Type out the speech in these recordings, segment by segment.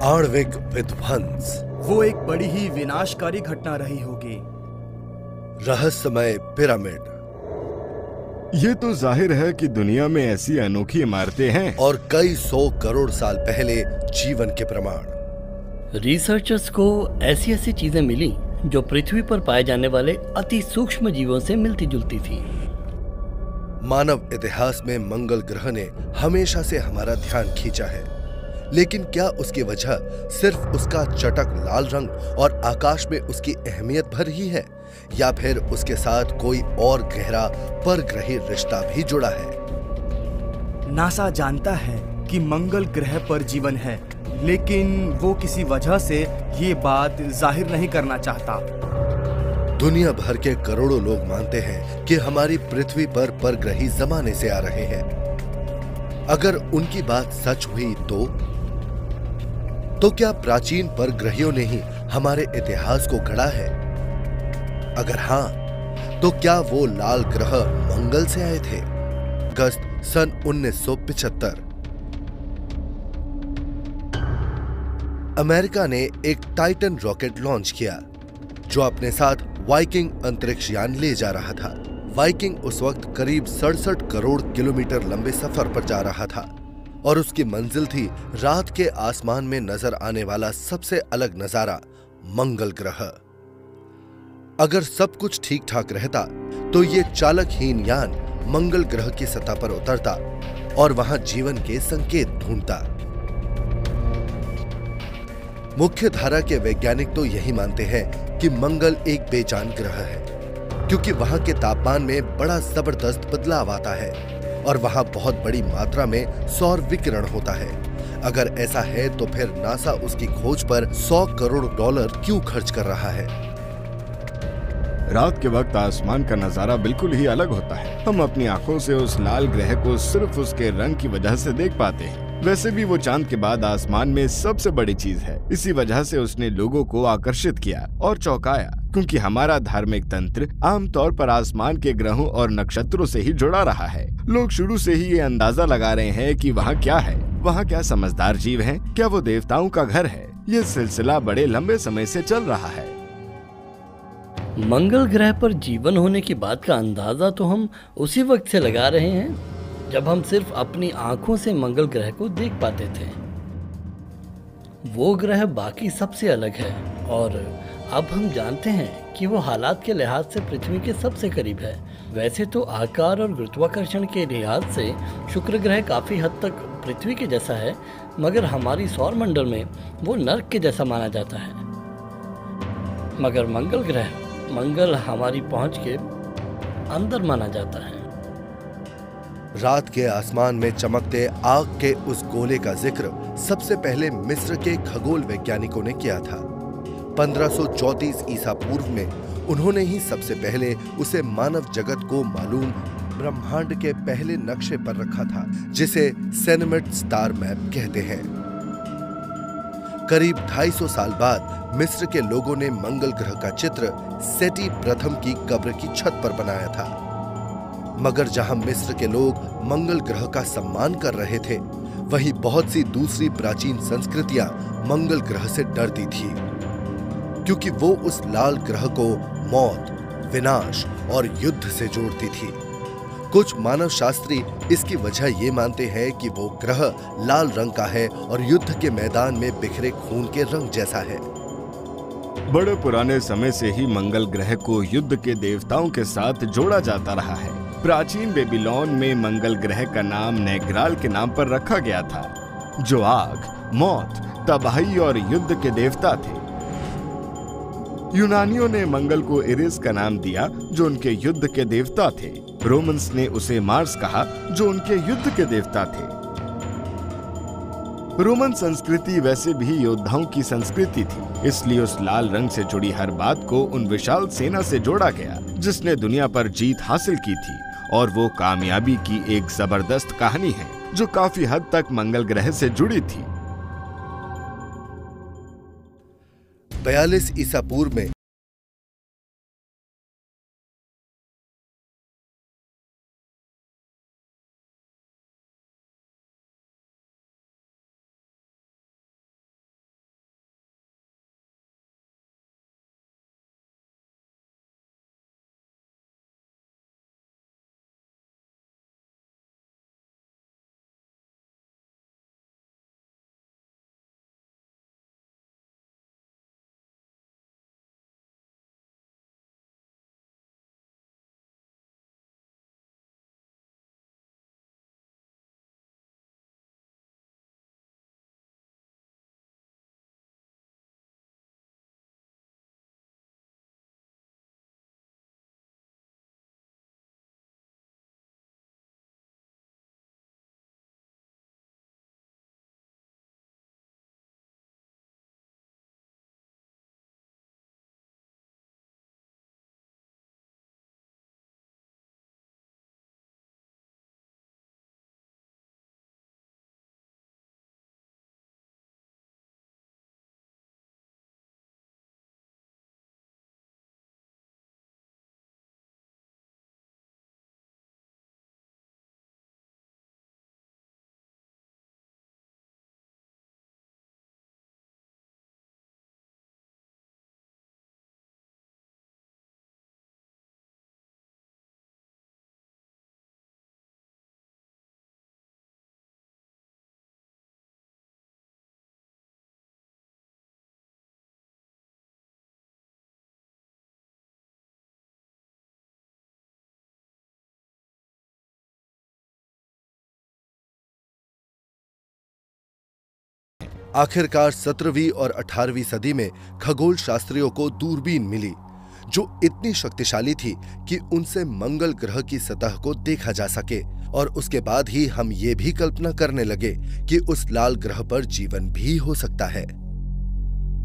आणविक विध्वंस, वो एक बड़ी ही विनाशकारी घटना रही होगी। रहस्यमय पिरामिड ये तो जाहिर है कि दुनिया में ऐसी अनोखी इमारतें हैं और कई 100 करोड़ साल पहले जीवन के प्रमाण। रिसर्चर्स को ऐसी ऐसी चीजें मिली जो पृथ्वी पर पाए जाने वाले अति सूक्ष्म जीवों से मिलती जुलती थी। मानव इतिहास में मंगल ग्रह ने हमेशा से हमारा ध्यान खींचा है, लेकिन क्या उसकी वजह सिर्फ उसका चटक लाल रंग और आकाश में उसकी अहमियत भर ही है, या फिर उसके साथ कोई और गहरा परग्रही रिश्ता भी जुड़ा है? नासा जानता है कि मंगल ग्रह पर जीवन है, लेकिन वो किसी वजह से ये बात जाहिर नहीं करना चाहता। दुनिया भर के करोड़ों लोग मानते हैं कि हमारी पृथ्वी पर परग्रही जमाने से आ रहे हैं। अगर उनकी बात सच हुई तो क्या प्राचीन परग्रहियों ने ही हमारे इतिहास को गढ़ा है? अगर हां, तो क्या वो लाल ग्रह मंगल से आए थे? अगस्त सन 1975 अमेरिका ने एक टाइटन रॉकेट लॉन्च किया, जो अपने साथ वाइकिंग अंतरिक्ष यान ले जा रहा था। वाइकिंग उस वक्त करीब 67 करोड़ किलोमीटर लंबे सफर पर जा रहा था और उसकी मंजिल थी रात के आसमान में नजर आने वाला सबसे अलग नजारा, मंगल ग्रह। अगर सब कुछ ठीक ठाक रहता तो ये चालकहीन यान मंगल ग्रह की सतह पर उतरता और वहां जीवन के संकेत ढूंढता। मुख्य धारा के वैज्ञानिक तो यही मानते हैं कि मंगल एक बेजान ग्रह है, क्योंकि वहां के तापमान में बड़ा जबरदस्त बदलाव आता है और वहां बहुत बड़ी मात्रा में सौर विकिरण होता है। अगर ऐसा है तो फिर नासा उसकी खोज पर 100 करोड़ डॉलर क्यों खर्च कर रहा है? रात के वक्त आसमान का नजारा बिल्कुल ही अलग होता है। हम अपनी आंखों से उस लाल ग्रह को सिर्फ उसके रंग की वजह से देख पाते हैं। वैसे भी वो चांद के बाद आसमान में सबसे बड़ी चीज है। इसी वजह से उसने लोगों को आकर्षित किया और चौंकाया, क्योंकि हमारा धार्मिक तंत्र आमतौर पर आसमान के ग्रहों और नक्षत्रों से ही जुड़ा रहा है। लोग शुरू से ही ये अंदाजा लगा रहे हैं कि वहाँ क्या है, वहाँ क्या समझदार जीव हैं, क्या वो देवताओं का घर है। ये सिलसिला बड़े लंबे समय से चल रहा है। मंगल ग्रह पर जीवन होने की बात का अंदाजा तो हम उसी वक्त से लगा रहे हैं जब हम सिर्फ अपनी आंखों से मंगल ग्रह को देख पाते थे। वो ग्रह बाकी सबसे अलग है और अब हम जानते हैं कि वो हालात के लिहाज से पृथ्वी के सबसे करीब है। वैसे तो आकार और गुरुत्वाकर्षण के लिहाज से शुक्र ग्रह काफ़ी हद तक पृथ्वी के जैसा है, मगर हमारी सौर मंडल में वो नर्क के जैसा माना जाता है। मगर मंगल हमारी पहुंच के अंदर माना जाता है। रात के आसमान में चमकते आग के उस गोले का जिक्र सबसे पहले मिस्र के खगोल वैज्ञानिकों ने किया था। 1534 ईसा पूर्व में उन्होंने ही सबसे पहले उसे मानव जगत को मालूम ब्रह्मांड के पहले नक्शे पर रखा था, जिसे सेनेमिड स्टार मैप कहते हैं। करीब 250 साल बाद मिस्र के लोगों ने मंगल ग्रह का चित्र सेटी प्रथम की कब्र की छत पर बनाया था। मगर जहां मिस्र के लोग मंगल ग्रह का सम्मान कर रहे थे, वहीं बहुत सी दूसरी प्राचीन संस्कृतियां मंगल ग्रह से डरती थी, क्योंकि वो उस लाल ग्रह को मौत, विनाश और युद्ध से जोड़ती थी। कुछ मानव शास्त्री इसकी वजह ये मानते हैं कि वो ग्रह लाल रंग का है और युद्ध के मैदान में बिखरे खून के रंग जैसा है। बड़े पुराने समय से ही मंगल ग्रह को युद्ध के देवताओं के साथ जोड़ा जाता रहा है। प्राचीन बेबीलोन में मंगल ग्रह का नाम नेग्राल के नाम पर रखा गया था, जो आग, मौत, तबाही और युद्ध के देवता थे। यूनानियों ने मंगल को इरिस का नाम दिया, जो उनके युद्ध के देवता थे। रोमन्स ने उसे मार्स कहा, जो उनके युद्ध के देवता थे। रोमन संस्कृति वैसे भी योद्धाओं की संस्कृति थी, इसलिए उस लाल रंग से जुड़ी हर बात को उन विशाल सेना से जोड़ा गया जिसने दुनिया पर जीत हासिल की थी, और वो कामयाबी की एक जबरदस्त कहानी है जो काफी हद तक मंगल ग्रह से जुड़ी थी। 42 ईसा पूर्व में आखिरकार 17वीं और 18वीं सदी में खगोल शास्त्रियों को दूरबीन मिली जो इतनी शक्तिशाली थी कि उनसे मंगल ग्रह की सतह को देखा जा सके, और उसके बाद ही हम ये भी कल्पना करने लगे कि उस लाल ग्रह पर जीवन भी हो सकता है।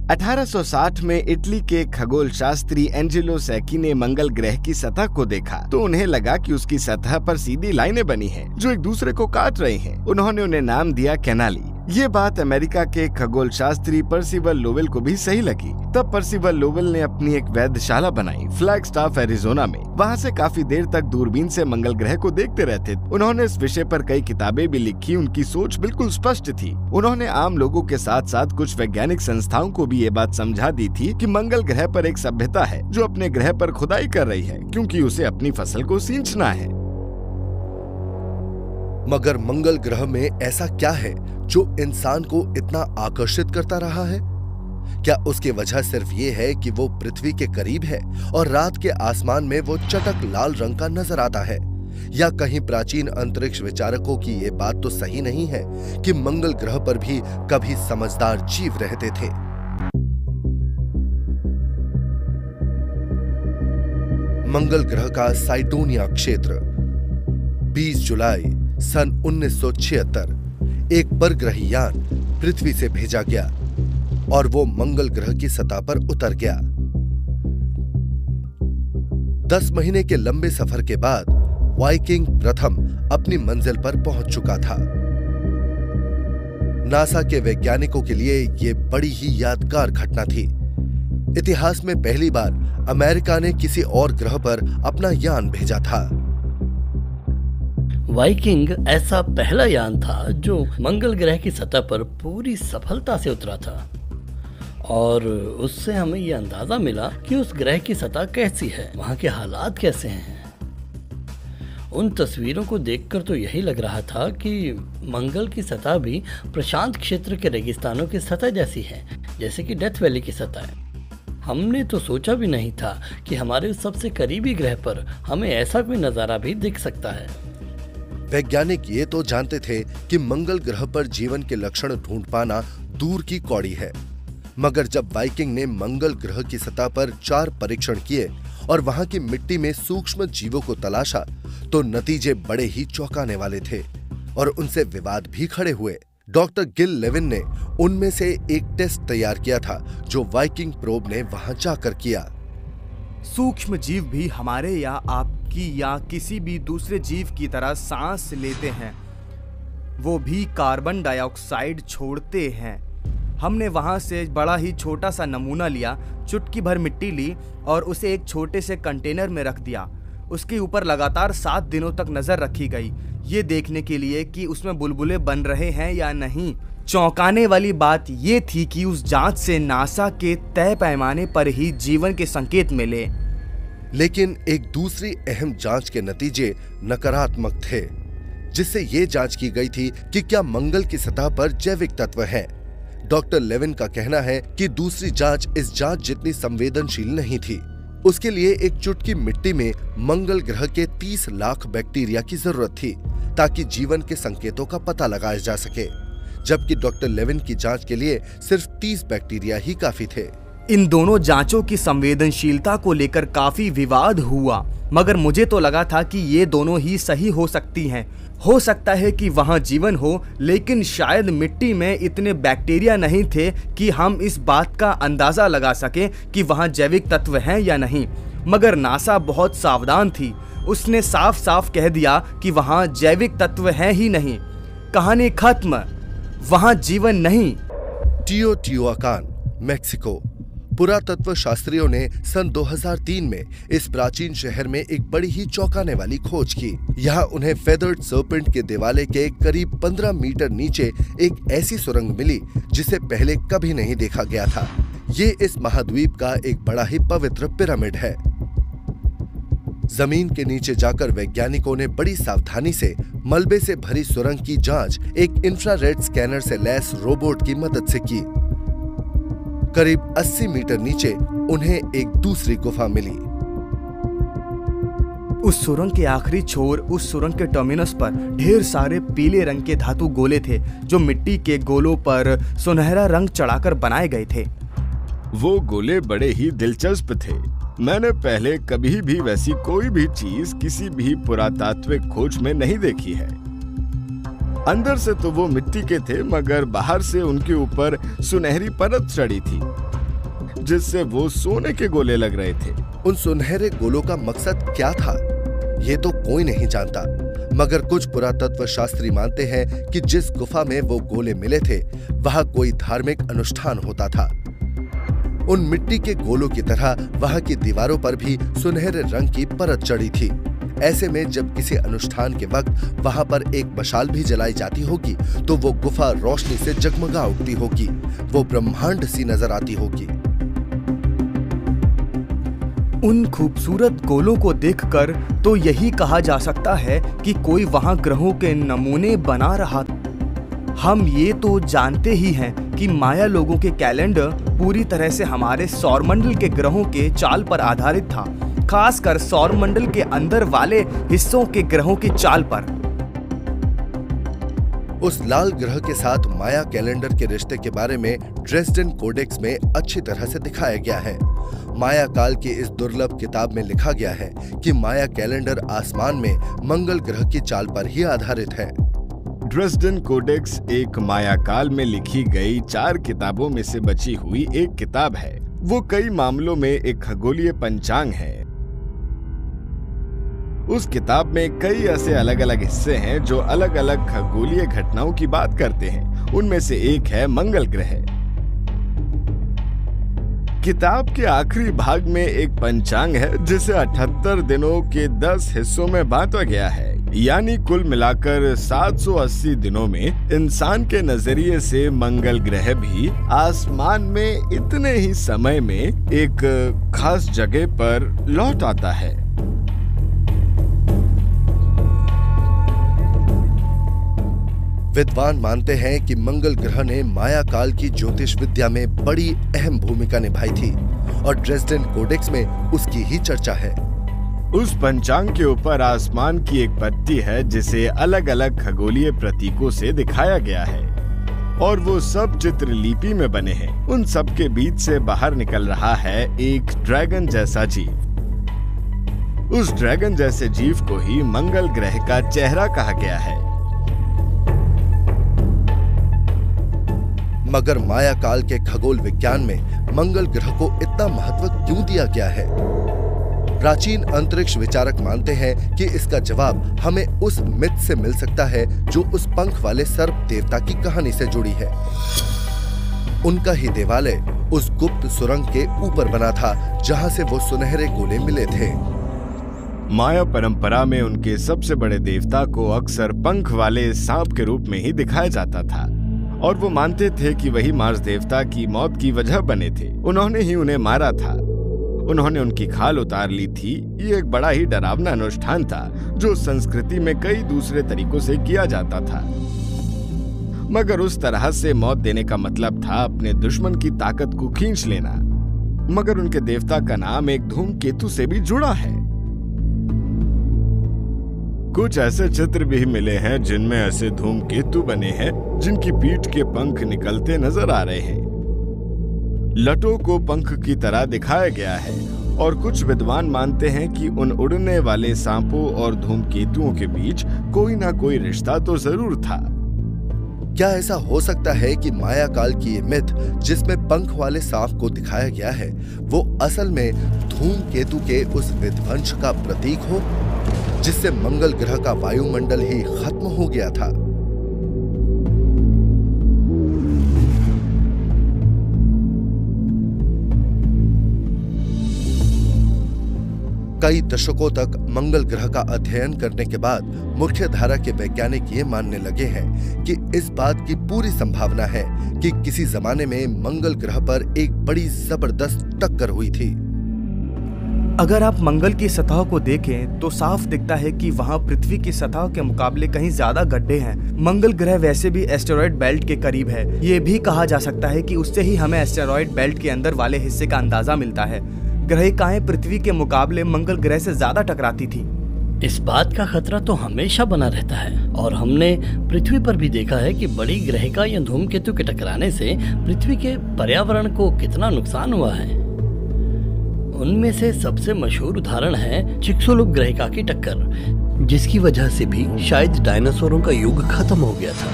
1860 में इटली के खगोल शास्त्री एंजेलो सैकी ने मंगल ग्रह की सतह को देखा तो उन्हें लगा कि उसकी सतह पर सीधी लाइनें बनी हैं जो एक दूसरे को काट रही हैं। उन्होंने उन्हें नाम दिया कैनाली। ये बात अमेरिका के खगोल शास्त्री पर्सिवल लोवेल को भी सही लगी। तब पर्सिवल लोवेल ने अपनी एक वेधशाला बनाई फ्लैगस्टाफ एरिजोना में। वहाँ से काफी देर तक दूरबीन से मंगल ग्रह को देखते रहते। उन्होंने इस विषय पर कई किताबें भी लिखी। उनकी सोच बिल्कुल स्पष्ट थी। उन्होंने आम लोगों के साथ साथ कुछ वैज्ञानिक संस्थाओं को भी ये बात समझा दी थी कि मंगल ग्रह पर एक सभ्यता है जो अपने ग्रह पर खुदाई कर रही है क्योंकि उसे अपनी फसल को सींचना है। मगर मंगल ग्रह में ऐसा क्या है जो इंसान को इतना आकर्षित करता रहा है? क्या उसकी वजह सिर्फ ये है कि वो पृथ्वी के करीब है और रात के आसमान में वो चटक लाल रंग का नजर आता है? या कहीं प्राचीन अंतरिक्ष विचारकों की ये बात तो सही नहीं है कि मंगल ग्रह पर भी कभी समझदार जीव रहते थे? मंगल ग्रह का साइडोनिया क्षेत्र 20 जुलाई सन 1976 एक परग्रही यान पृथ्वी से भेजा गया और वो मंगल ग्रह की सतह पर उतर गया। 10 महीने के लंबे सफर के बाद वाइकिंग प्रथम अपनी मंजिल पर पहुंच चुका था। नासा के वैज्ञानिकों के लिए यह बड़ी ही यादगार घटना थी। इतिहास में पहली बार अमेरिका ने किसी और ग्रह पर अपना यान भेजा था। वाइकिंग ऐसा पहला यान था जो मंगल ग्रह की सतह पर पूरी सफलता से उतरा था और उससे हमें यह अंदाजा मिला कि उस ग्रह की सतह कैसी है, वहां के हालात कैसे हैं। उन तस्वीरों को देखकर तो यही लग रहा था कि मंगल की सतह भी प्रशांत क्षेत्र के रेगिस्तानों की सतह जैसी है, जैसे कि डेथ वैली की सतह है। हमने तो सोचा भी नहीं था कि हमारे सबसे करीबी ग्रह पर हमें ऐसा कोई नजारा भी दिख सकता है। वैज्ञानिक ये तो जानते थे कि मंगल ग्रह पर जीवन के लक्षण ढूंढ पाना दूर की कौड़ी है, मगर जब वाइकिंग ने मंगल ग्रह की सतह पर 4 परीक्षण किए और वहां की मिट्टी में सूक्ष्म जीवों को तलाशा तो नतीजे बड़े ही चौंकाने वाले थे और उनसे विवाद भी खड़े हुए। डॉक्टर गिल लेविन ने उनमें से एक टेस्ट तैयार किया था जो वाइकिंग प्रोब ने वहां जाकर किया। सूक्ष्म जीव भी हमारे या आपकी या किसी भी दूसरे जीव की तरह सांस लेते हैं, वो भी कार्बन डाइऑक्साइड छोड़ते हैं। हमने वहां से बड़ा ही छोटा सा नमूना लिया, चुटकी भर मिट्टी ली और उसे एक छोटे से कंटेनर में रख दिया। उसके ऊपर लगातार 7 दिनों तक नजर रखी गई, ये देखने के लिए कि उसमें बुलबुले बन रहे हैं या नहीं। चौंकाने वाली बात ये थी कि उस जांच से नासा के तय पैमाने पर ही जीवन के संकेत मिले। लेकिन एक दूसरी अहम जांच के नतीजे नकारात्मक थे, जिससे ये जांच की गई थी कि क्या मंगल की सतह पर जैविक तत्व हैं। डॉक्टर लेविन का कहना है कि दूसरी जांच इस जांच जितनी संवेदनशील नहीं थी। उसके लिए एक चुटकी मिट्टी में मंगल ग्रह के 30 लाख बैक्टीरिया की जरूरत थी ताकि जीवन के संकेतों का पता लगाया जा सके, जबकि डॉक्टर लेविन की जांच के लिए सिर्फ 30 बैक्टीरिया ही काफी थे। इन दोनों जांचों की संवेदनशीलता को लेकर काफी विवाद हुआ, मगर मुझे तो लगा था कि ये दोनों ही सही हो सकती हैं। हो सकता है कि वहां जीवन हो, लेकिन शायद मिट्टी में इतने बैक्टीरिया नहीं थे कि हम इस बात का अंदाजा लगा सकें कि वहां जैविक तत्व हैं या नहीं। मगर नासा बहुत सावधान थी, उसने साफ साफ कह दिया कि वहां जैविक तत्व हैं ही नहीं। कहानी खत्म, वहां जीवन नहीं। टियोटिहुआकान, मैक्सिको। पुरातत्व शास्त्रियों ने सन 2003 में इस प्राचीन शहर में एक बड़ी ही चौंकाने वाली खोज की। यहाँ उन्हें फेदर्ड सर्पेंट के दिवाले के करीब 15 मीटर नीचे एक ऐसी सुरंग मिली जिसे पहले कभी नहीं देखा गया था। ये इस महाद्वीप का एक बड़ा ही पवित्र पिरामिड है। जमीन के नीचे जाकर वैज्ञानिकों ने बड़ी सावधानी से मलबे से भरी सुरंग की जांच एक इंफ्रारेड स्कैनर से लैस रोबोट की मदद से की। करीब 80 मीटर नीचे उन्हें एक दूसरी गुफा मिली। उस सुरंग के आखिरी छोर, उस सुरंग के टर्मिनस पर ढेर सारे पीले रंग के धातु गोले थे जो मिट्टी के गोलों पर सुनहरा रंग चढ़ाकर बनाए गए थे। वो गोले बड़े ही दिलचस्प थे। मैंने पहले कभी भी वैसी कोई भी चीज किसी भी पुरातात्विक खोज में नहीं देखी है। अंदर से तो वो मिट्टी के थे, मगर बाहर से उनके ऊपर सुनहरी परत चढ़ी थी जिससे वो सोने के गोले लग रहे थे। उन सुनहरे गोलों का मकसद क्या था, ये तो कोई नहीं जानता, मगर कुछ पुरातत्व शास्त्री मानते हैं कि जिस गुफा में वो गोले मिले थे वहां कोई धार्मिक अनुष्ठान होता था। उन मिट्टी के गोलों की तरह वहां की दीवारों पर भी सुनहरे रंग की परत चढ़ी थी। ऐसे में जब किसी अनुष्ठान के वक्त वहां पर एक मशाल भी जलाई जाती होगी तो वो गुफा रोशनी से जगमगा उठती होगी, वो ब्रह्मांड सी नजर आती होगी। उन खूबसूरत गोलों को देखकर तो यही कहा जा सकता है कि कोई वहां ग्रहों के नमूने बना रहा था। हम ये तो जानते ही हैं कि माया लोगों के कैलेंडर पूरी तरह से हमारे सौरमंडल के ग्रहों के चाल पर आधारित था, खासकर सौरमंडल के अंदर वाले हिस्सों के ग्रहों की चाल पर। उस लाल ग्रह के साथ माया कैलेंडर के रिश्ते के बारे में ड्रेसडेन कोडेक्स में अच्छी तरह से दिखाया गया है। माया काल की इस दुर्लभ किताब में लिखा गया है कि माया कैलेंडर आसमान में मंगल ग्रह की चाल पर ही आधारित है। ड्रेसडेन कोडेक्स एक माया काल में लिखी गई 4 किताबों में से बची हुई एक किताब है। वो कई मामलों में एक खगोलीय पंचांग है। उस किताब में कई ऐसे अलग अलग हिस्से हैं जो अलग अलग खगोलीय घटनाओं की बात करते हैं। उनमें से एक है मंगल ग्रह। किताब के आखिरी भाग में एक पंचांग है जिसे 78 दिनों के 10 हिस्सों में बांटा गया है, यानी कुल मिलाकर 780 दिनों में इंसान के नजरिए से मंगल ग्रह भी आसमान में इतने ही समय में एक खास जगह पर लौट आता है। विद्वान मानते हैं कि मंगल ग्रह ने माया काल की ज्योतिष विद्या में बड़ी अहम भूमिका निभाई थी और ड्रेसडेन कोडेक्स में उसकी ही चर्चा है। उस पंचांग के ऊपर आसमान की एक पट्टी है जिसे अलग अलग खगोलीय प्रतीकों से दिखाया गया है और वो सब चित्रलिपि में बने हैं। उन सब के बीच से बाहर निकल रहा है एक ड्रैगन जैसा जीव। उस ड्रैगन जैसे जीव को ही मंगल ग्रह का चेहरा कहा गया है। मगर माया काल के खगोल विज्ञान में मंगल ग्रह को इतना महत्व क्यों दिया गया है? प्राचीन अंतरिक्ष विचारक मानते हैं कि इसका जवाब हमें उस मिथ से मिल सकता है जो उस पंख वाले सर्प देवता की कहानी से जुड़ी है। उनका ही देवालय उस गुप्त सुरंग के ऊपर बना था जहां से वो सुनहरे गोले मिले थे। माया परंपरा में उनके सबसे बड़े देवता को अक्सर पंख वाले सांप के रूप में ही दिखाया जाता था और वो मानते थे कि वही मार्स देवता की मौत की वजह बने थे। उन्होंने ही उन्हें मारा था। उन्होंने उनकी खाल उतार ली थी। ये एक बड़ा ही डरावना अनुष्ठान था जो संस्कृति में कई दूसरे तरीकों से किया जाता था, मगर उस तरह से मौत देने का मतलब था अपने दुश्मन की ताकत को खींच लेना। मगर उनके देवता का नाम एक धूमकेतु से भी जुड़ा है। कुछ ऐसे चित्र भी मिले हैं जिनमें ऐसे धूमकेतु बने हैं जिनकी पीठ के पंख निकलते नजर आ रहे हैं। लटों को पंख की तरह दिखाया गया है और कुछ विद्वान मानते हैं कि उन उड़ने वाले सांपों और धूमकेतुओं के बीच कोई ना कोई रिश्ता तो जरूर था। क्या ऐसा हो सकता है कि माया काल की ये मिथ जिसमें पंख वाले सांप को दिखाया गया है वो असल में धूमकेतु के उस विध्वंस का प्रतीक हो जिससे मंगल ग्रह का वायुमंडल ही खत्म हो गया था? कई दशकों तक मंगल ग्रह का अध्ययन करने के बाद मुख्य धारा के वैज्ञानिक ये मानने लगे हैं कि इस बात की पूरी संभावना है कि किसी जमाने में मंगल ग्रह पर एक बड़ी जबरदस्त टक्कर हुई थी। अगर आप मंगल की सतह को देखें तो साफ दिखता है कि वहां पृथ्वी की सतह के मुकाबले कहीं ज्यादा गड्ढे हैं। मंगल ग्रह वैसे भी एस्टेरॉयड बेल्ट के करीब है। ये भी कहा जा सकता है कि उससे ही हमें एस्टेरॉयड बेल्ट के अंदर वाले हिस्से का अंदाजा मिलता है। ग्रहिकाएं पृथ्वी के मुकाबले मंगल ग्रह से ज्यादा टकराती थी। इस बात का खतरा तो हमेशा बना रहता है और हमने पृथ्वी पर भी देखा है कि बड़ी ग्रहिका या धूमकेतु के टकराने से पृथ्वी के पर्यावरण को कितना नुकसान हुआ है। उनमें से सबसे मशहूर उदाहरण है चिक्सुलुप ग्रहिका की टक्कर, जिसकी वजह से भी शायद डायनासोरों का युग खत्म हो गया था।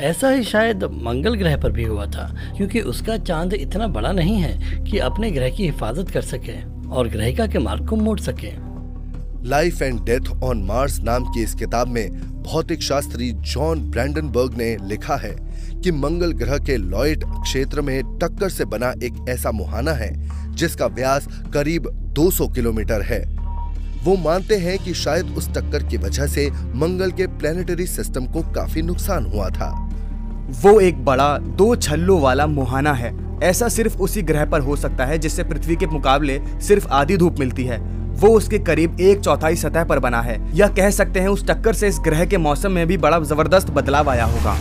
ऐसा ही शायद मंगल ग्रह पर भी हुआ था, क्योंकि उसका चांद इतना बड़ा नहीं है कि अपने ग्रह की हिफाजत कर सके और ग्रहिका के मार्ग को मोड़ सके। Life and death on Mars नाम की इस किताब में भौतिक शास्त्री जॉन ब्रैंडनबर्ग ने लिखा है कि मंगल ग्रह के लॉयड क्षेत्र में टक्कर से बना एक ऐसा मुहाना है जिसका व्यास करीब 200 किलोमीटर है। वो मानते हैं कि शायद उस टक्कर की वजह से मंगल के प्लेनेटरी सिस्टम को काफी नुकसान हुआ था। वो एक बड़ा 2 छल्लों वाला मुहाना है। ऐसा सिर्फ उसी ग्रह पर हो सकता है जिससे पृथ्वी के मुकाबले सिर्फ आधी धूप मिलती है। वो उसके करीब 1/4 सतह पर बना है। या कह सकते हैं उस टक्कर से इस ग्रह के मौसम में भी बड़ा जबरदस्त बदलाव आया होगा।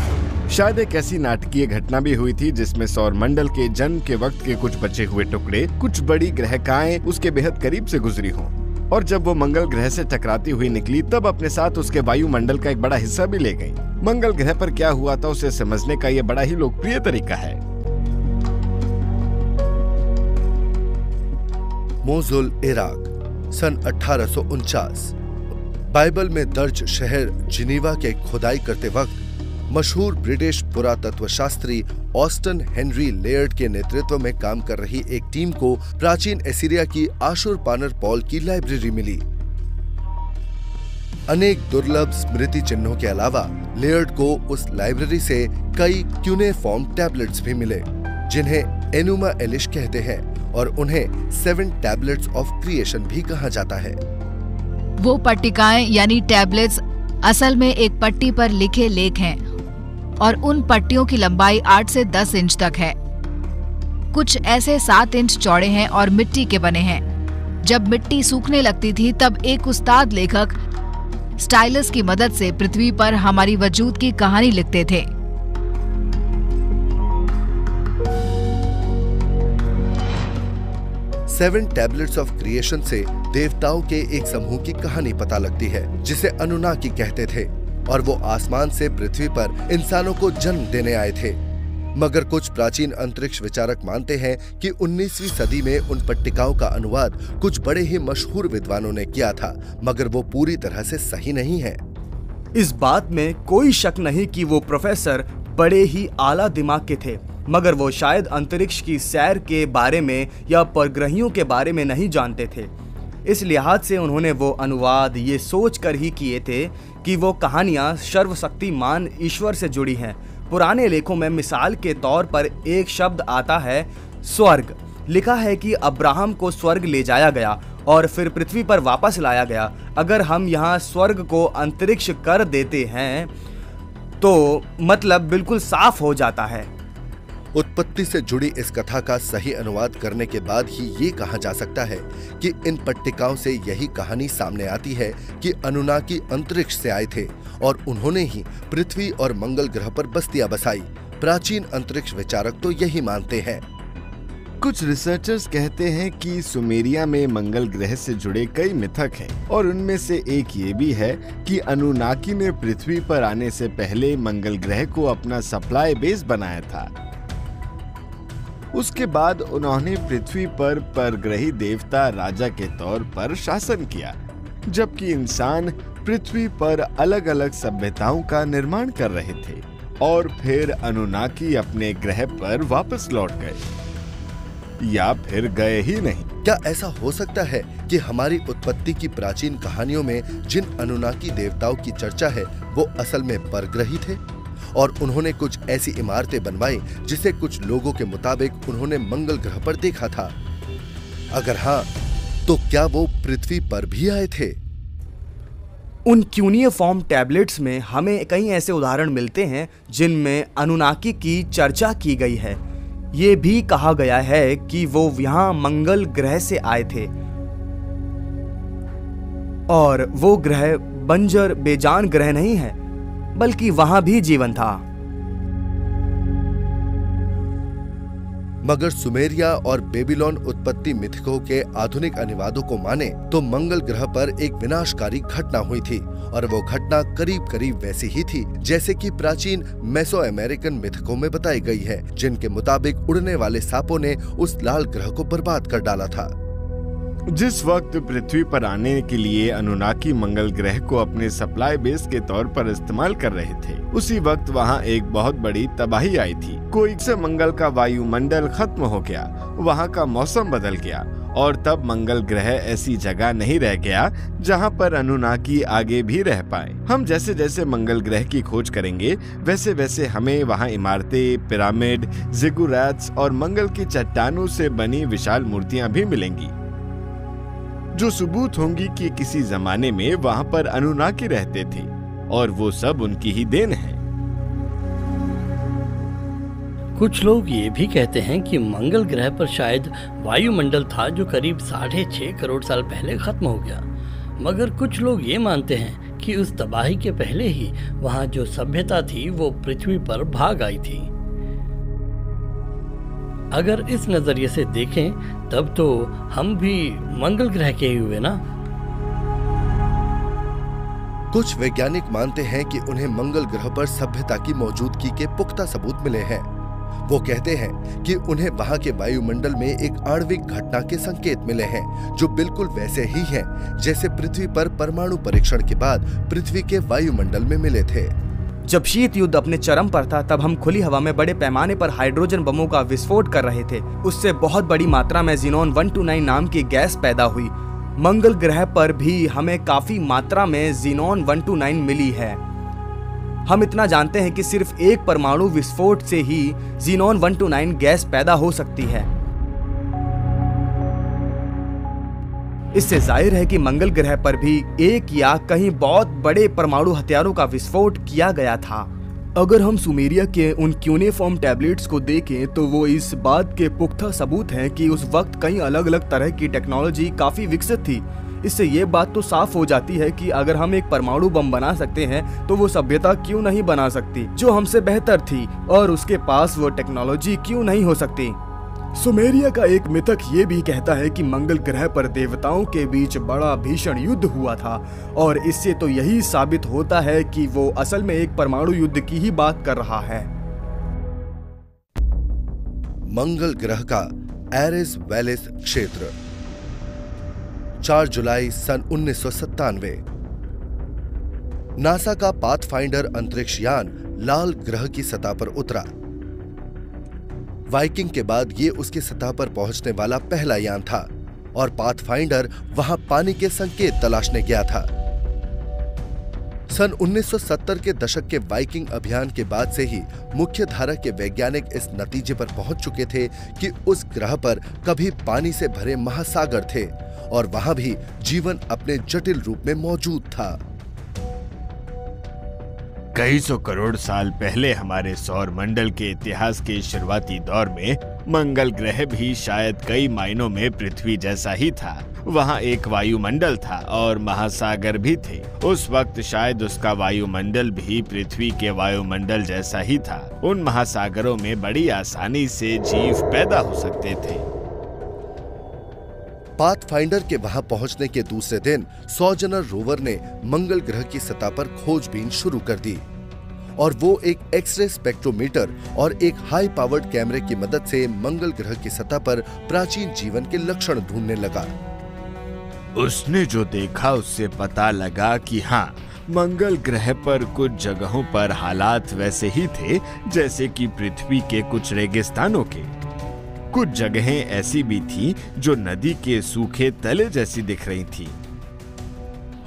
शायद एक ऐसी नाटकीय घटना भी हुई थी जिसमें सौर मंडल के जन्म के वक्त के कुछ बचे हुए टुकड़े, कुछ बड़ी ग्रहिकाएं उसके बेहद करीब से गुजरी हों, और जब वो मंगल ग्रह से टकराती हुई निकली तब अपने साथ उसके वायुमंडल का एक बड़ा हिस्सा भी ले गई। मंगल ग्रह पर क्या हुआ था उसे समझने का ये बड़ा ही लोकप्रिय तरीका है। मोजुल, इराक, सन 1849। बाइबल में दर्ज शहर जिनीवा के खुदाई करते वक्त मशहूर ब्रिटिश पुरातत्व शास्त्री ऑस्टन हेनरी लेयर्ड के नेतृत्व में काम कर रही एक टीम को प्राचीन एसीरिया की आशुरपानरपॉल की लाइब्रेरी मिली। अनेक दुर्लभ स्मृति चिन्हों के अलावा लेयर्ड को उस लाइब्रेरी से कई क्यूनेफॉर्म टैबलेट्स भी मिले, जिन्हें एनुमा एलिश कहते हैं और उन्हें 7 टैबलेट्स ऑफ क्रिएशन भी कहा जाता है। वो पट्टिकाएं यानी टैबलेट्स असल में एक पट्टी पर लिखे लेख हैं और उन पट्टियों की लंबाई 8 से 10 इंच तक है। कुछ ऐसे 7 इंच चौड़े हैं और मिट्टी के बने हैं। जब मिट्टी सूखने लगती थी तब एक उस्ताद लेखक स्टाइलस की मदद से पृथ्वी पर हमारी वजूद की कहानी लिखते थे। सेवन टैबलेट्स ऑफ क्रिएशन से देवताओं के एक समूह की कहानी पता लगती है जिसे अनुनाकी कहते थे, और वो आसमान से पृथ्वी पर इंसानों को जन्म देने आए थे। मगर कुछ प्राचीन अंतरिक्ष विचारक मानते हैं कि 19वीं सदी में उन पट्टिकाओं का अनुवाद कुछ बड़े ही मशहूर विद्वानों ने किया था, मगर वो पूरी तरह से सही नहीं है। इस बात में कोई शक नहीं कि वो प्रोफेसर बड़े ही आला दिमाग के थे, मगर वो शायद अंतरिक्ष की सैर के बारे में या परग्रहियों के बारे में नहीं जानते थे। इस लिहाज से उन्होंने वो अनुवाद ये सोच कर ही किए थे कि वो कहानियाँ सर्वशक्तिमान ईश्वर से जुड़ी हैं। पुराने लेखों में मिसाल के तौर पर एक शब्द आता है स्वर्ग। लिखा है कि अब्राहम को स्वर्ग ले जाया गया और फिर पृथ्वी पर वापस लाया गया। अगर हम यहाँ स्वर्ग को अंतरिक्ष कर देते हैं तो मतलब बिल्कुल साफ हो जाता है। उत्पत्ति से जुड़ी इस कथा का सही अनुवाद करने के बाद ही ये कहा जा सकता है कि इन पट्टिकाओं से यही कहानी सामने आती है कि अनुनाकी अंतरिक्ष से आए थे और उन्होंने ही पृथ्वी और मंगल ग्रह पर बस्तियां बसाई। प्राचीन अंतरिक्ष विचारक तो यही मानते हैं। कुछ रिसर्चर्स कहते हैं कि सुमेरिया में मंगल ग्रह से जुड़े कई मिथक हैं और उनमें से एक ये भी है कि अनुनाकी ने पृथ्वी पर आने से पहले मंगल ग्रह को अपना सप्लाई बेस बनाया था। उसके बाद उन्होंने पृथ्वी पर परग्रही देवता राजा के तौर पर शासन किया, जबकि इंसान पृथ्वी पर अलग अलग सभ्यताओं का निर्माण कर रहे थे और फिर अनुनाकी अपने ग्रह पर वापस लौट गए या फिर गए ही नहीं। क्या ऐसा हो सकता है कि हमारी उत्पत्ति की प्राचीन कहानियों में जिन अनुनाकी देवताओं की चर्चा है वो असल में परग्रही थे और उन्होंने कुछ ऐसी इमारतें बनवाई जिसे कुछ लोगों के मुताबिक उन्होंने मंगल ग्रह पर देखा था? अगर हाँ, तो क्या वो पृथ्वी पर भी आए थे? उन क्यूनिफॉर्म टैबलेट्स में हमें कई ऐसे उदाहरण मिलते हैं जिनमें अनुनाकी की चर्चा की गई है। ये भी कहा गया है कि वो यहाँ मंगल ग्रह से आए थे और वो ग्रह बंजर बेजान ग्रह नहीं है, बल्कि वहां भी जीवन था। मगर सुमेरिया और बेबीलोन उत्पत्ति मिथकों के आधुनिक अनुवादों को माने तो मंगल ग्रह पर एक विनाशकारी घटना हुई थी और वो घटना करीब करीब वैसी ही थी जैसे कि प्राचीन मेसो अमेरिकन मिथकों में बताई गई है, जिनके मुताबिक उड़ने वाले सांपों ने उस लाल ग्रह को बर्बाद कर डाला था। जिस वक्त पृथ्वी पर आने के लिए अनुनाकी मंगल ग्रह को अपने सप्लाई बेस के तौर पर इस्तेमाल कर रहे थे, उसी वक्त वहां एक बहुत बड़ी तबाही आई थी। कोई से मंगल का वायुमंडल खत्म हो गया, वहां का मौसम बदल गया और तब मंगल ग्रह ऐसी जगह नहीं रह गया जहां पर अनुनाकी आगे भी रह पाए। हम जैसे जैसे मंगल ग्रह की खोज करेंगे वैसे वैसे हमें वहां इमारतें, पिरामिड, जिगुरैट्स और मंगल की चट्टानों से बनी विशाल मूर्तियां भी मिलेंगी, जो सबूत होंगी कि किसी जमाने में वहां पर अनुनाकी रहते थे और वो सब उनकी ही देन है। कुछ लोग ये भी कहते हैं कि मंगल ग्रह पर शायद वायुमंडल था जो करीब 6.5 करोड़ साल पहले खत्म हो गया, मगर कुछ लोग ये मानते हैं कि उस तबाही के पहले ही वहां जो सभ्यता थी वो पृथ्वी पर भाग आई थी। अगर इस नजरिए से देखें तब तो हम भी मंगल ग्रह के ही हुए ना। कुछ वैज्ञानिक मानते हैं कि उन्हें मंगल ग्रह पर सभ्यता की मौजूदगी के पुख्ता सबूत मिले हैं। वो कहते हैं कि उन्हें वहां के वायुमंडल में एक आणविक घटना के संकेत मिले हैं जो बिल्कुल वैसे ही हैं जैसे पृथ्वी पर परमाणु परीक्षण के बाद पृथ्वी के वायुमंडल में मिले थे। जब शीत युद्ध अपने चरम पर था तब हम खुली हवा में बड़े पैमाने पर हाइड्रोजन बमों का विस्फोट कर रहे थे। उससे बहुत बड़ी मात्रा में ज़ीनोन 129 नाम की गैस पैदा हुई। मंगल ग्रह पर भी हमें काफी मात्रा में ज़ीनोन 129 मिली है। हम इतना जानते हैं कि सिर्फ एक परमाणु विस्फोट से ही ज़ीनोन 129 गैस पैदा हो सकती है। इससे जाहिर है कि मंगल ग्रह पर भी एक या कहीं बहुत बड़े परमाणु हथियारों का विस्फोट किया गया था। अगर हम सुमेरिया के उन क्यूनेफॉर्म टैबलेट्स को देखें तो वो इस बात के पुख्ता सबूत हैं कि उस वक्त कई अलग अलग तरह की टेक्नोलॉजी काफी विकसित थी। इससे ये बात तो साफ हो जाती है कि अगर हम एक परमाणु बम बना सकते हैं तो वो सभ्यता क्यों नहीं बना सकती जो हमसे बेहतर थी, और उसके पास वो टेक्नोलॉजी क्यों नहीं हो सकती। सुमेरिया का एक मिथक ये भी कहता है कि मंगल ग्रह पर देवताओं के बीच बड़ा भीषण युद्ध हुआ था, और इससे तो यही साबित होता है कि वो असल में एक परमाणु युद्ध की ही बात कर रहा है। मंगल ग्रह का एरिस वैलिस क्षेत्र 4 जुलाई सन 1997। नासा का पाथफाइंडर अंतरिक्ष यान लाल ग्रह की सतह पर उतरा। वाइकिंग के बाद ये उसकी सतह पर पहुंचने वाला पहला यान था और पाथफाइंडर वहां पानी के संकेत तलाशने गया था। सन 1970 के दशक के वाइकिंग अभियान के बाद से ही मुख्य धारा के वैज्ञानिक इस नतीजे पर पहुंच चुके थे कि उस ग्रह पर कभी पानी से भरे महासागर थे और वहां भी जीवन अपने जटिल रूप में मौजूद था। कई सौ करोड़ साल पहले हमारे सौर मंडल के इतिहास के शुरुआती दौर में मंगल ग्रह भी शायद कई मायनों में पृथ्वी जैसा ही था। वहाँ एक वायुमंडल था और महासागर भी थे। उस वक्त शायद उसका वायुमंडल भी पृथ्वी के वायुमंडल जैसा ही था। उन महासागरों में बड़ी आसानी से जीव पैदा हो सकते थे। पाथफाइंडर के वहां पहुंचने के दूसरे दिन सोजर्नर रोवर ने मंगल ग्रह की सतह पर खोजबीन शुरू कर दी और वो एक एक्सरे स्पेक्ट्रोमीटर और एक हाई पावर्ड कैमरे की मदद से मंगल ग्रह की सतह पर प्राचीन जीवन के लक्षण ढूंढने लगा। उसने जो देखा उससे पता लगा कि हाँ, मंगल ग्रह पर कुछ जगहों पर हालात वैसे ही थे जैसे कि पृथ्वी के कुछ रेगिस्तानों के। कुछ जगहें ऐसी भी थी जो नदी के सूखे तले जैसी दिख रही थी।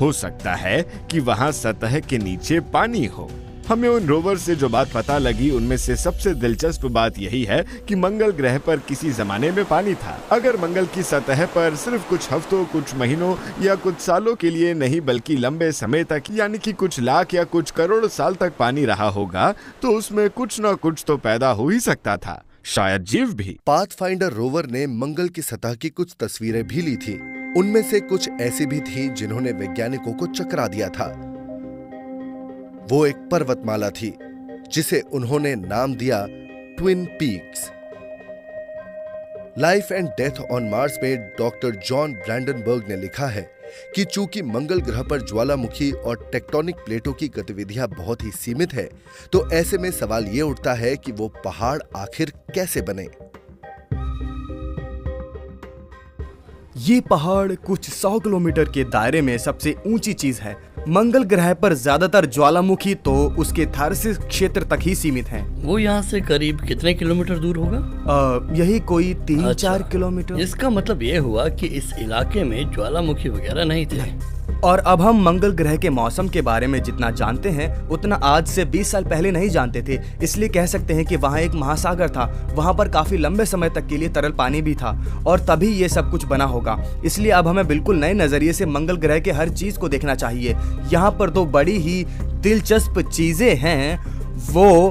हो सकता है कि वहां सतह के नीचे पानी हो। हमें उन रोवर से जो बात पता लगी उनमें से सबसे दिलचस्प बात यही है कि मंगल ग्रह पर किसी जमाने में पानी था। अगर मंगल की सतह पर सिर्फ कुछ हफ्तों, कुछ महीनों या कुछ सालों के लिए नहीं बल्कि लंबे समय तक, यानी कि कुछ लाख या कुछ करोड़ साल तक पानी रहा होगा तो उसमें कुछ न कुछ तो पैदा हो ही सकता था, शायद जीव भी। पाथफाइंडर रोवर ने मंगल की सतह की कुछ तस्वीरें भी ली थी। उनमें से कुछ ऐसी भी थी जिन्होंने वैज्ञानिकों को चकरा दिया था। वो एक पर्वतमाला थी जिसे उन्होंने नाम दिया twin peaks. Life and death on Mars में डॉक्टर जॉन ब्रैंडनबर्ग ने लिखा है कि चूंकि मंगल ग्रह पर ज्वालामुखी और टेक्टोनिक प्लेटों की गतिविधियां बहुत ही सीमित है, तो ऐसे में सवाल ये उठता है कि वो पहाड़ आखिर कैसे बने। ये पहाड़ कुछ 100 किलोमीटर के दायरे में सबसे ऊंची चीज है। मंगल ग्रह पर ज्यादातर ज्वालामुखी तो उसके थर्सिस क्षेत्र तक ही सीमित हैं। वो यहाँ से करीब कितने किलोमीटर दूर होगा? यही कोई 3-4 किलोमीटर। इसका मतलब ये हुआ कि इस इलाके में ज्वालामुखी वगैरह नहीं थे। और अब हम मंगल ग्रह के मौसम के बारे में जितना जानते हैं उतना आज से 20 साल पहले नहीं जानते थे। इसलिए कह सकते हैं कि वहाँ एक महासागर था, वहाँ पर काफी लंबे समय तक के लिए तरल पानी भी था और तभी ये सब कुछ बना होगा। इसलिए अब हमें बिल्कुल नए नजरिए से मंगल ग्रह के हर चीज को देखना चाहिए। यहाँ पर दो बड़ी ही दिलचस्प चीजें हैं, वो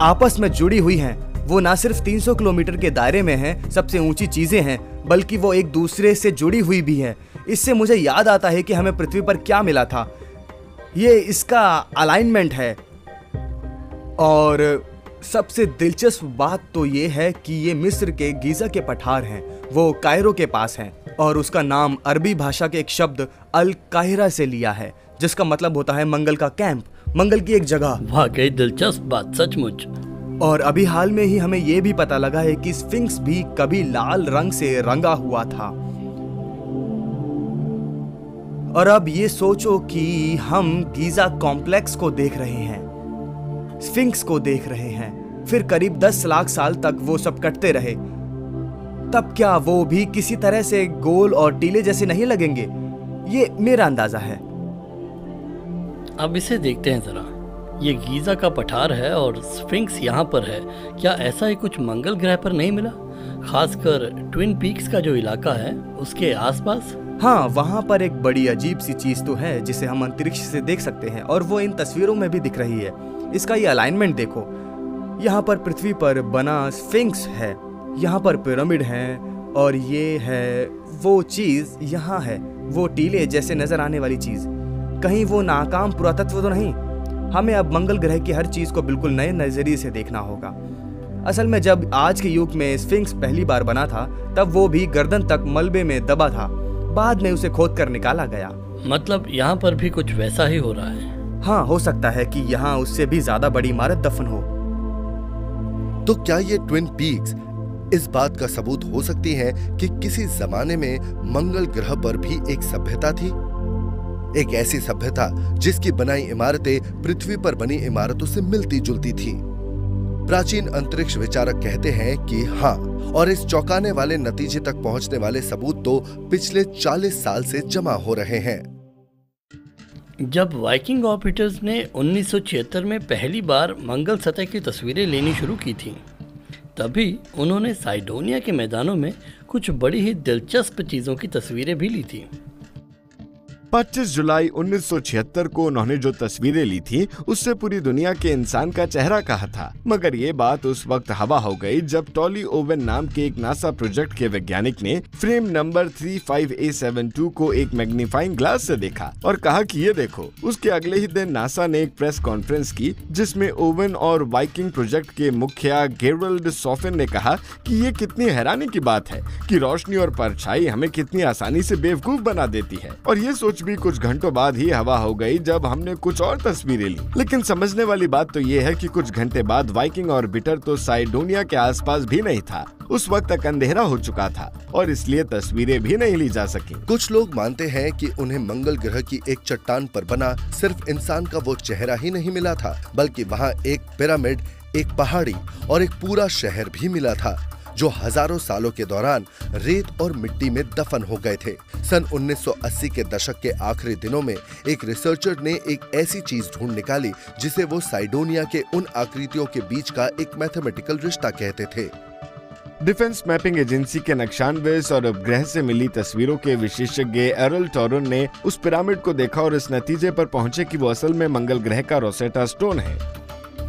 आपस में जुड़ी हुई हैं। वो ना सिर्फ 300 किलोमीटर के दायरे में हैं, सबसे ऊंची चीजें हैं, बल्कि वो एक दूसरे से जुड़ी हुई भी है। इससे मुझे याद आता है कि हमें पृथ्वी पर क्या मिला था। ये इसका अलाइनमेंट है। और सबसे दिलचस्प बात तो ये है कि ये मिस्र के गीजा के पठार हैं। वो कायरो के पास हैं और उसका नाम अरबी भाषा के एक शब्द अल काहिरा से लिया है, जिसका मतलब होता है मंगल का कैंप, मंगल की एक जगह। वाकई दिलचस्प बात, सचमुच। और अभी हाल में ही हमें यह भी पता लगा है कि स्फिंक्स भी कभी लाल रंग से रंगा हुआ था। और अब ये सोचो कि हम गीजा कॉम्प्लेक्स को देख रहे हैं, स्फिंक्स को देख रहे हैं, फिर करीब 10 लाख साल तक वो सब कटते रहे। तब क्या वो भी किसी तरह से गोल और टीले जैसे नहीं लगेंगे? ये मेरा अंदाजा है। अब इसे देखते हैं जरा। ये गीजा का पठार है और स्फिंक्स यहाँ पर है। क्या ऐसा ही कुछ मंगल ग्रह पर नहीं मिला, खासकर ट्विन पीक्स का जो इलाका है उसके आसपास? हाँ, वहाँ पर एक बड़ी अजीब सी चीज तो है जिसे हम अंतरिक्ष से देख सकते हैं और वो इन तस्वीरों में भी दिख रही है। इसका ये अलाइनमेंट देखो। यहाँ पर पृथ्वी पर बना स्फिंक्स है, यहाँ पर पिरामिड है और ये है वो चीज यहाँ है, वो टीले जैसे नजर आने वाली चीज। कहीं वो नाकाम पुरातत्व तो नहीं? हमें अब मंगल ग्रह की हर चीज को बिल्कुल नए नजरिए से देखना होगा। असल में जब आज के युग में स्फिंक्स पहली बार बना था तब वो भी गर्दन तक मलबे में दबा था। बाद में उसे खोद कर निकाला गया। मतलब यहाँ पर भी कुछ वैसा ही हो रहा है? हाँ, हो सकता है कि यहाँ उससे भी ज्यादा बड़ी इमारत दफन हो। तो क्या ये ट्विन पीक्स इस बात का सबूत हो सकती हैं कि किसी जमाने में मंगल ग्रह पर भी एक सभ्यता थी, एक ऐसी सभ्यता जिसकी बनाई इमारतें पृथ्वी पर बनी इमारतों से मिलती जुलती थीं? प्राचीन अंतरिक्ष विचारक कहते हैं कि हाँ, और इस चौंकाने वाले नतीजे तक पहुंचने वाले सबूत तो पिछले 40 साल से जमा हो रहे हैं। जब वाइकिंग ऑर्बिटर्स ने 1976 में पहली बार मंगल सतह की तस्वीरें लेनी शुरू की थी, तभी उन्होंने साइडोनिया के मैदानों में कुछ बड़ी ही दिलचस्प चीजों की तस्वीरें भी ली थी। 25 जुलाई 1976 को उन्होंने जो तस्वीरें ली थी उससे पूरी दुनिया के इंसान का चेहरा कहा था। मगर ये बात उस वक्त हवा हो गई जब टॉली ओवन नाम के एक नासा प्रोजेक्ट के वैज्ञानिक ने फ्रेम नंबर 35A72 को एक मैग्नीफाइंग ग्लास से देखा और कहा कि ये देखो। उसके अगले ही दिन नासा ने एक प्रेस कॉन्फ्रेंस की जिसमें ओवन और वाइकिंग प्रोजेक्ट के मुखिया गेरल्ड सॉफिन ने कहा कि ये कितनी हैरानी की बात है कि रोशनी और परछाई हमें कितनी आसानी से बेवकूफ बना देती है। और ये सोच भी कुछ घंटों बाद ही हवा हो गई जब हमने कुछ और तस्वीरें ली। लेकिन समझने वाली बात तो ये है कि कुछ घंटे बाद वाइकिंग ऑर्बिटर तो साइडोनिया के आसपास भी नहीं था। उस वक्त तक अंधेरा हो चुका था और इसलिए तस्वीरें भी नहीं ली जा सकी। कुछ लोग मानते हैं कि उन्हें मंगल ग्रह की एक चट्टान पर बना सिर्फ इंसान का वो चेहरा ही नहीं मिला था, बल्कि वहाँ एक पिरामिड, एक पहाड़ी और एक पूरा शहर भी मिला था जो हजारों सालों के दौरान रेत और मिट्टी में दफन हो गए थे। सन 1980 के दशक के आखिरी दिनों में एक रिसर्चर ने एक ऐसी चीज ढूंढ निकाली जिसे वो साइडोनिया के उन आकृतियों के बीच का एक मैथमेटिकल रिश्ता कहते थे। डिफेंस मैपिंग एजेंसी के नक्शानविश और उपग्रह से मिली तस्वीरों के विशेषज्ञ एरल टोरन ने उस पिरामिड को देखा और इस नतीजे पर पहुंचे कि वो असल में मंगल ग्रह का रोसेटा स्टोन है।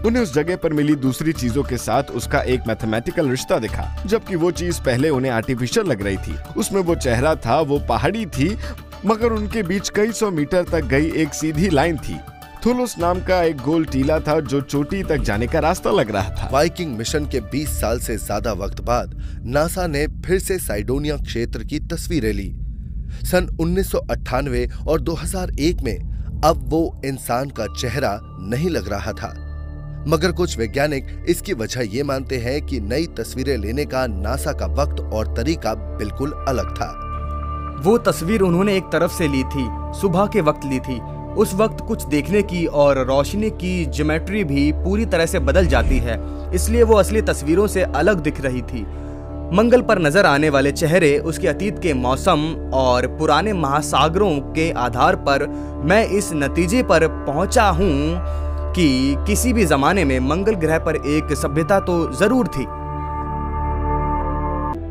उन्हें उस जगह पर मिली दूसरी चीजों के साथ उसका एक मैथमेटिकल रिश्ता दिखा, जबकि वो चीज पहले उन्हें आर्टिफिशियल लग रही थी। उसमें वो चेहरा था, वो पहाड़ी थी, मगर उनके बीच कई 100 मीटर तक गई एक सीधी लाइन थी। थुलुस नाम का एक गोल टीला था जो चोटी तक जाने का रास्ता लग रहा था। वाइकिंग मिशन के 20 साल से ज्यादा वक्त बाद नासा ने फिर से साइडोनिया क्षेत्र की तस्वीरें ली। सन 1998 और 2001 में अब वो इंसान का चेहरा नहीं लग रहा था, मगर कुछ वैज्ञानिक इसकी वजह ये मानते हैं कि नई तस्वीरें लेने का नासा का वक्त और तरीका बिल्कुल अलग था। वो तस्वीर उन्होंने एक तरफ से ली थी, सुबह के वक्त ली थी। उस वक्त कुछ देखने की और रोशनी की ज्योमेट्री भी पूरी तरह से बदल जाती है, इसलिए वो असली तस्वीरों से अलग दिख रही थी। मंगल पर नजर आने वाले चेहरे उसके अतीत के मौसम और पुराने महासागरों के आधार पर मैं इस नतीजे पर पहुंचा हूं कि किसी भी जमाने में मंगल ग्रह पर एक सभ्यता तो जरूर थी।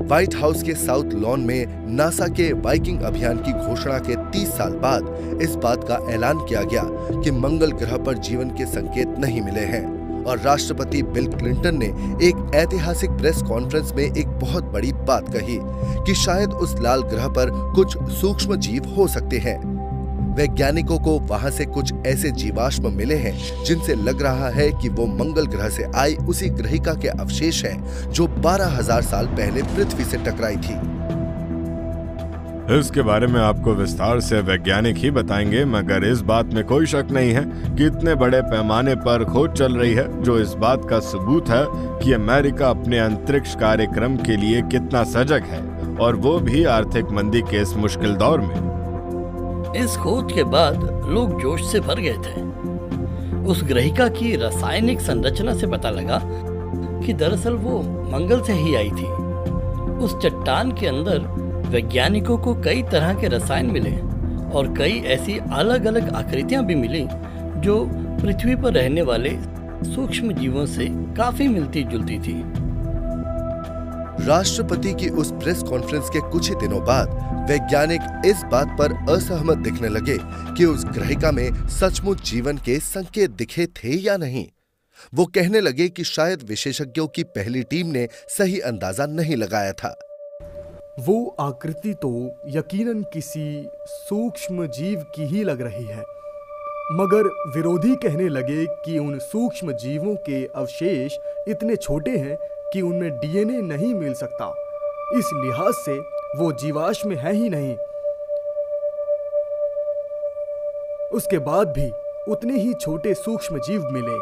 व्हाइट हाउस के साउथ लॉन में नासा के वाइकिंग अभियान की घोषणा के 30 साल बाद इस बात का ऐलान किया गया कि मंगल ग्रह पर जीवन के संकेत नहीं मिले हैं, और राष्ट्रपति बिल क्लिंटन ने एक ऐतिहासिक प्रेस कॉन्फ्रेंस में एक बहुत बड़ी बात कही कि शायद उस लाल ग्रह पर कुछ सूक्ष्म जीव हो सकते हैं। वैज्ञानिकों को वहां से कुछ ऐसे जीवाश्म मिले हैं जिनसे लग रहा है कि वो मंगल ग्रह से आई उसी ग्रहिका के अवशेष हैं जो 12,000 साल पहले पृथ्वी से टकराई थी। इसके बारे में आपको विस्तार से वैज्ञानिक ही बताएंगे, मगर इस बात में कोई शक नहीं है कि इतने बड़े पैमाने पर खोज चल रही है जो इस बात का सबूत है कि अमेरिका अपने अंतरिक्ष कार्यक्रम के लिए कितना सजग है, और वो भी आर्थिक मंदी के इस मुश्किल दौर में। इस खोज के बाद लोग जोश से भर गए थे। उस ग्रहिका की रासायनिक संरचना से पता लगा कि दरअसल वो मंगल से ही आई थी। उस चट्टान के अंदर वैज्ञानिकों को कई तरह के रसायन मिले और कई ऐसी अलग अलग आकृतियां भी मिली जो पृथ्वी पर रहने वाले सूक्ष्म जीवों से काफी मिलती जुलती थी। राष्ट्रपति की उस प्रेस कॉन्फ्रेंस के कुछ ही दिनों बाद वैज्ञानिक इस बात पर असहमत दिखने लगे कि उस ग्रहिका में सचमुच जीवन के संकेत दिखे थे या नहीं। वो कहने लगे कि शायद विशेषज्ञों की पहली टीम ने सही अंदाजा नहीं लगाया था। वो आकृति तो यकीनन किसी सूक्ष्म जीव की ही लग रही है, मगर विरोधी कहने लगे कि उन सूक्ष्म जीवों के अवशेष इतने छोटे हैं कि उनमें डीएनए नहीं मिल सकता। इस लिहाज से वो जीवाश्म है ही नहीं। उसके बाद भी उतने ही छोटे सूक्ष्म जीव मिले।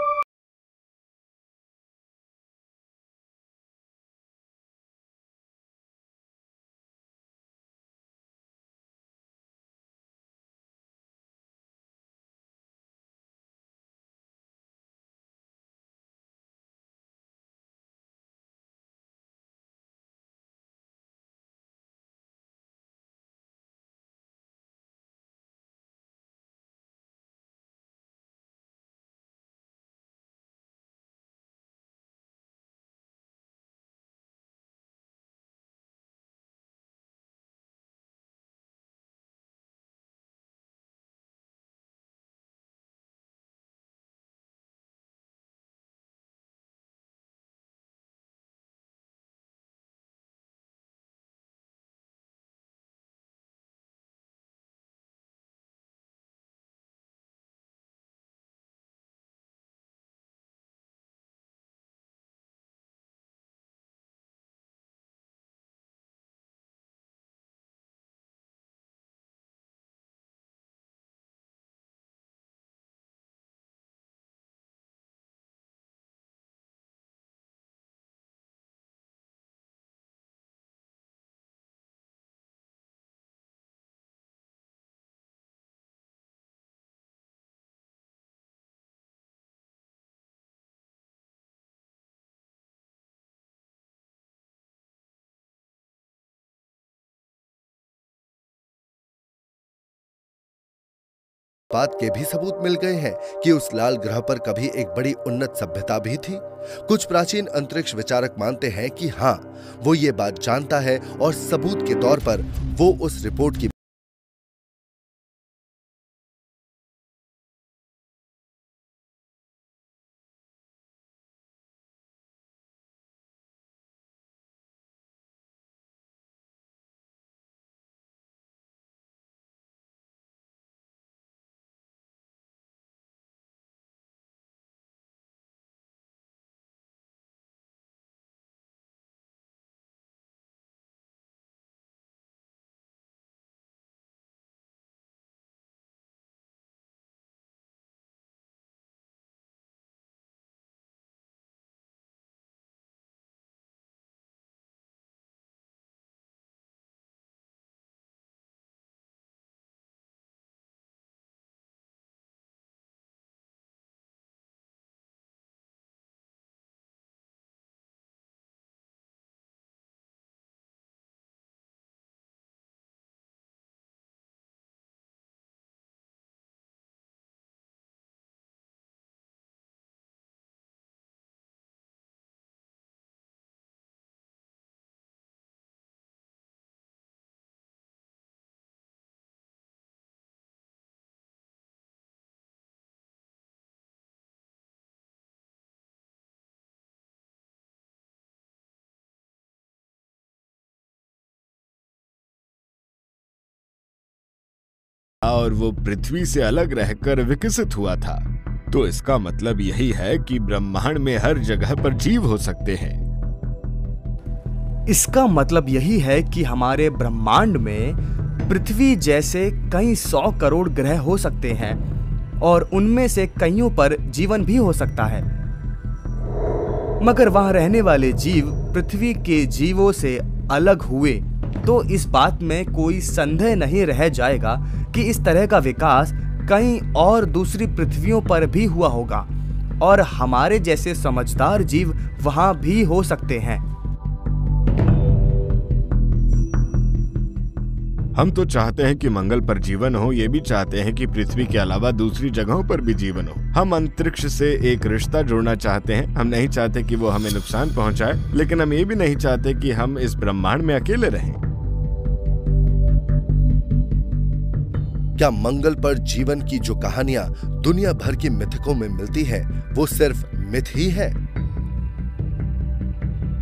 बात के भी सबूत मिल गए हैं कि उस लाल ग्रह पर कभी एक बड़ी उन्नत सभ्यता भी थी। कुछ प्राचीन अंतरिक्ष विचारक मानते हैं कि हाँ, वो ये बात जानता है और सबूत के तौर पर वो उस रिपोर्ट की और वो पृथ्वी से अलग रहकर विकसित हुआ था। तो इसका मतलब यही है कि ब्रह्मांड में हर जगह पर जीव हो सकते हैं। इसका मतलब यही है कि हमारे ब्रह्मांड में पृथ्वी जैसे कई 100 करोड़ ग्रह हो सकते हैं और उनमें से कईयों पर जीवन भी हो सकता है। मगर वहां रहने वाले जीव पृथ्वी के जीवों से अलग हुए तो इस बात में कोई संदेह नहीं रह जाएगा कि इस तरह का विकास कई और दूसरी पृथ्वियों पर भी हुआ होगा और हमारे जैसे समझदार जीव वहां भी हो सकते हैं। हम तो चाहते हैं कि मंगल पर जीवन हो, ये भी चाहते हैं कि पृथ्वी के अलावा दूसरी जगहों पर भी जीवन हो। हम अंतरिक्ष से एक रिश्ता जोड़ना चाहते हैं। हम नहीं चाहते कि वो हमें नुकसान पहुंचाए, लेकिन हम ये भी नहीं चाहते कि हम इस ब्रह्मांड में अकेले रहें। क्या मंगल पर जीवन की जो कहानियां दुनिया भर की मिथकों में मिलती है वो सिर्फ मिथ ही है,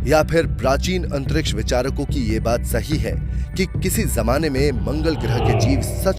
या फिर प्राचीन अंतरिक्ष विचारकों की ये बात सही है कि किसी जमाने में मंगल ग्रह के जीव सच